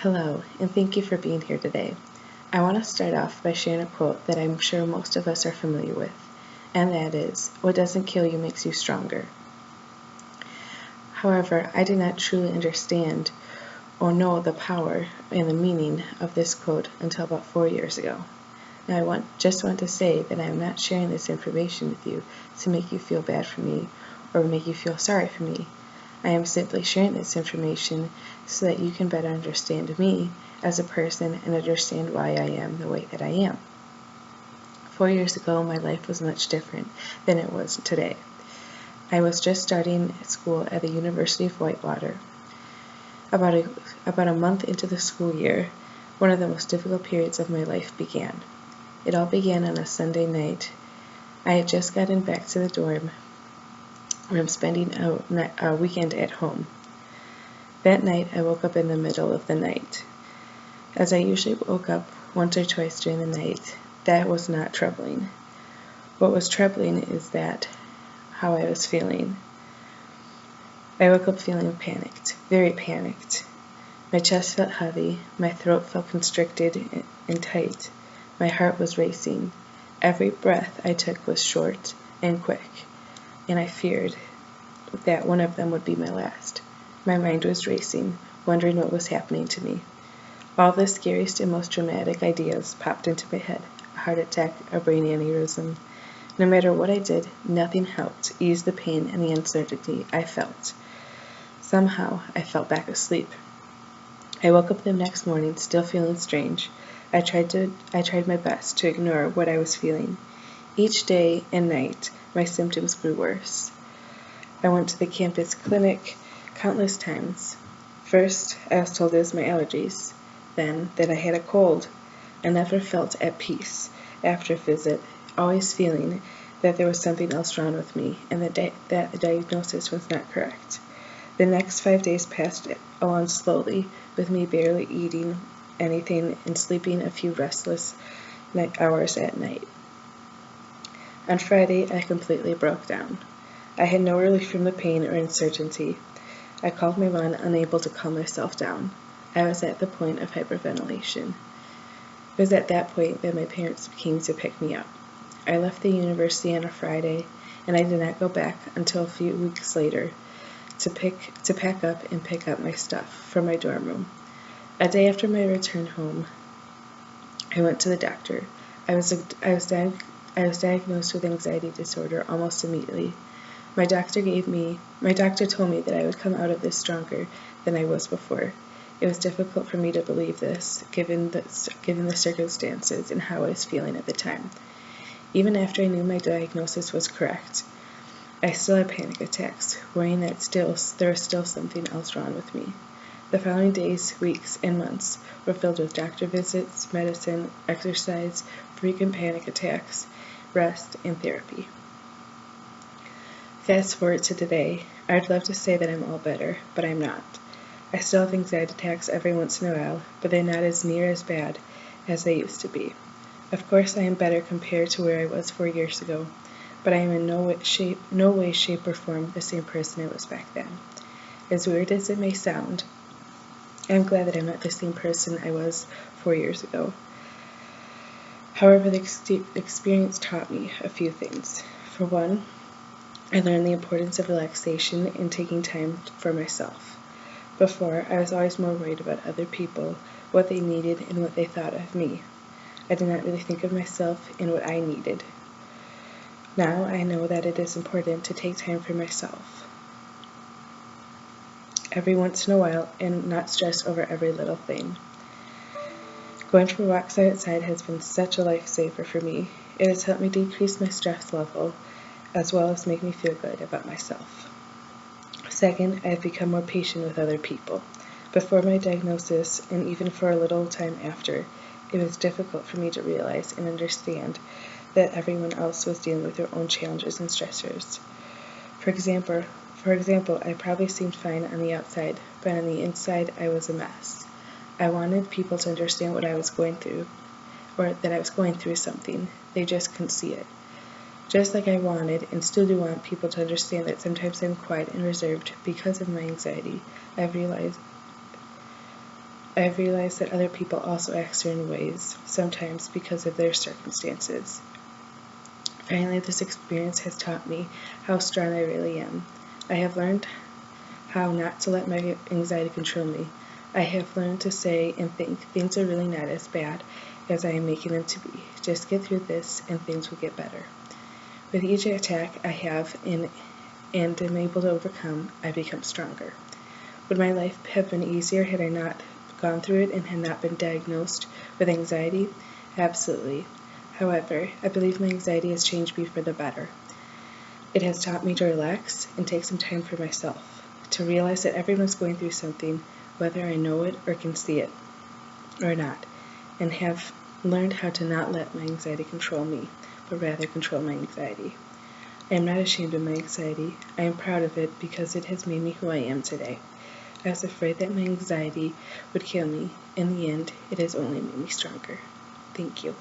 Hello, and thank you for being here today. I want to start off by sharing a quote that I'm sure most of us are familiar with, and that is, "What doesn't kill you makes you stronger." However, I did not truly understand or know the power and the meaning of this quote until about 4 years ago. Now, I just want to say that I am not sharing this information with you to make you feel bad for me or make you feel sorry for me. I am simply sharing this information so that you can better understand me as a person and understand why I am the way that I am. 4 years ago, my life was much different than it was today. I was just starting school at the University of Whitewater. About a month into the school year, one of the most difficult periods of my life began. It all began on a Sunday night. I had just gotten back to the dorm where I'm spending a weekend at home. That night, I woke up in the middle of the night. As I usually woke up once or twice during the night, that was not troubling. What was troubling is how I was feeling. I woke up feeling panicked, very panicked. My chest felt heavy, my throat felt constricted and tight, my heart was racing. Every breath I took was short and quick, and I feared that one of them would be my last. My mind was racing, wondering what was happening to me. All the scariest and most dramatic ideas popped into my head: a heart attack, a brain aneurysm. No matter what I did, nothing helped ease the pain and the uncertainty I felt. Somehow, I fell back asleep. I woke up the next morning still feeling strange. I tried my best to ignore what I was feeling. Each day and night, my symptoms grew worse. I went to the campus clinic countless times. First, I was told it was my allergies, then that I had a cold. I never felt at peace after a visit, always feeling that there was something else wrong with me and that the diagnosis was not correct. The next 5 days passed along slowly, with me barely eating anything and sleeping a few restless hours at night. On Friday, I completely broke down. I had no relief from the pain or uncertainty. I called my mom, unable to calm myself down. I was at the point of hyperventilation. It was at that point that my parents came to pick me up. I left the university on a Friday, and I did not go back until a few weeks later to pack up and pick up my stuff from my dorm room. A day after my return home, I went to the doctor. I was diagnosed with anxiety disorder almost immediately. My doctor told me that I would come out of this stronger than I was before. It was difficult for me to believe this, given the circumstances and how I was feeling at the time. Even after I knew my diagnosis was correct, I still had panic attacks, worrying that there was still something else wrong with me. The following days, weeks, and months were filled with doctor visits, medicine, exercise, frequent panic attacks, rest, and therapy. Fast forward to today. I'd love to say that I'm all better, but I'm not. I still have anxiety attacks every once in a while, but they're not as near as bad as they used to be. Of course, I am better compared to where I was 4 years ago, but I am in no way, shape, or form the same person I was back then. As weird as it may sound, I'm glad that I'm not the same person I was 4 years ago. However, the experience taught me a few things. For one, I learned the importance of relaxation and taking time for myself. Before, I was always more worried about other people, what they needed, and what they thought of me. I did not really think of myself and what I needed. Now I know that it is important to take time for myself every once in a while and not stress over every little thing. Going for walks outside has been such a lifesaver for me. It has helped me decrease my stress level as well as make me feel good about myself. Second, I have become more patient with other people. Before my diagnosis, and even for a little time after, it was difficult for me to realize and understand that everyone else was dealing with their own challenges and stressors. For example, I probably seemed fine on the outside, but on the inside, I was a mess. I wanted people to understand what I was going through, or that I was going through something. They just couldn't see it. Just like I wanted and still do want people to understand that sometimes I'm quiet and reserved because of my anxiety, I've realized I have realized that other people also act certain ways, sometimes because of their circumstances. Finally, this experience has taught me how strong I really am. I have learned how not to let my anxiety control me. I have learned to say and think things are really not as bad as I am making them to be. Just get through this and things will get better. With each attack I have and am able to overcome, I become stronger. Would my life have been easier had I not gone through it and had not been diagnosed with anxiety? Absolutely. However, I believe my anxiety has changed me for the better. It has taught me to relax and take some time for myself, to realize that everyone's going through something, whether I know it or can see it or not, and have learned how to not let my anxiety control me, but rather control my anxiety. I am not ashamed of my anxiety. I am proud of it because it has made me who I am today. I was afraid that my anxiety would kill me. In the end, it has only made me stronger. Thank you.